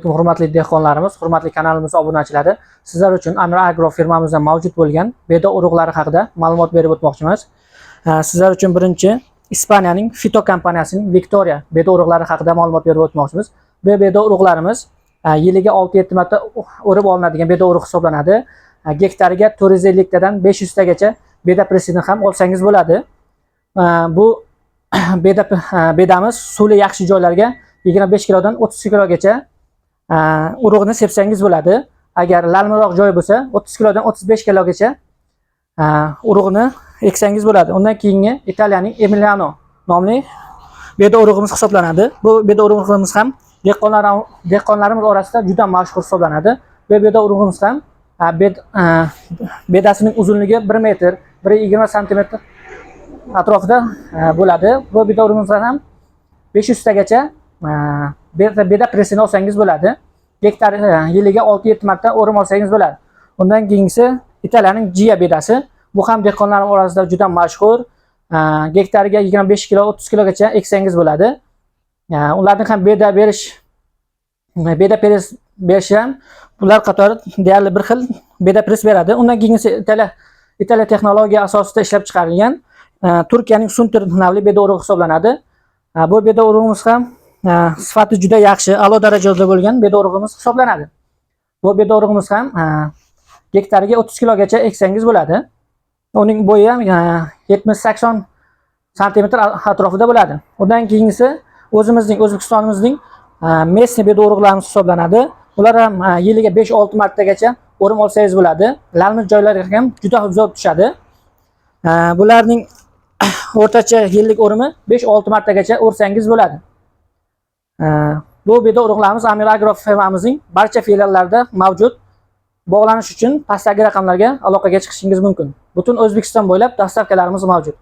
Hurmatli dehqonlarimiz, hurmatli kanalimiz obunachilari, sizlar uchun Amir Agro firmamizda mavjud bo'lgan beda urug'lari haqida ma'lumot berib o'tmoqchimiz. Sizlar uchun birinchi Ispaniyaning Fito kompaniyasining Victoria beda urug'lari haqida ma'lumot berib o'tmoqchimiz. Bu beda urug'larimiz yiliga 6-7 marta o'rib olinadigan beda urug' hisoblanadi. Gektariga 450 tadan 500 tagacha beda pressini ham olsangiz bo'ladi. Bu bedamiz suvli yaxshi joylarga 25 kilodan 30 kilogacha urug'ni sepsangiz bo'ladi. Agar lalmiroq joy bo'lsa 30 kilodan 35 kilogacha urug'ni eksangiz bo'ladi. Undan keyingi Italiyaning Emiliano nomli beda urug'imiz hisoblanadi. Bu beda urug'imiz ham dehqonlarimiz orasida juda mashhur hisoblanadi. Bu beda urug'imiz ham bedasining uzunligi 1 metr, 1,20 santimetr atrofida bo'ladi. Bu beda urug'imizdan ham 500 tagacha beda pressini olsangiz bo'ladi. Gektar yiliga 6-7 marta o'rim olsangiz bo'ladi. Undan keyingisi Italiyaning Gia bedasi. Bu ham dehqonlar orasida juda mashhur. Gektariga 25 kilo, 30 kilogacha eksangiz bo'ladi. Ularning ham beda press berishi ham bular qatori deyarli bir xil beda press beradi. Undan keyingisi Italiya texnologiya asosida ishlab chiqarilgan Turkiyaning Sunter nomli beda urug'i hisoblanadi. Bu beda urug'imiz ham sifati juda yaxshi, a'lo darajada bo'lgan beda urug'imiz hisoblanadi. Bu beda urug'imiz ham gektariga 30 kilogacha eksangiz bo'ladi. Uning bo'yi ham 70-80 santimetr atrofida bo'ladi. Undan keyingisi O'zbekistonimizning Messi beda urug'larimiz hisoblanadi. Ular ham yiliga 5-6 martagacha o'rim olsangiz bo'ladi. Lalmiz joylarga ham juda zo'r tushadi. Bularning o'rtacha yillik o'rimi 5-6 martagacha o'rsangiz bo'ladi. Bu beda urug'larimiz Amir Agro firmamizning barcha filiallarida mavjud. Bog'lanish uchun pastdagi raqamlarga aloqaga chiqishingiz mumkin. Butun O'zbekiston bo'ylab dastavkalarimiz mavjud.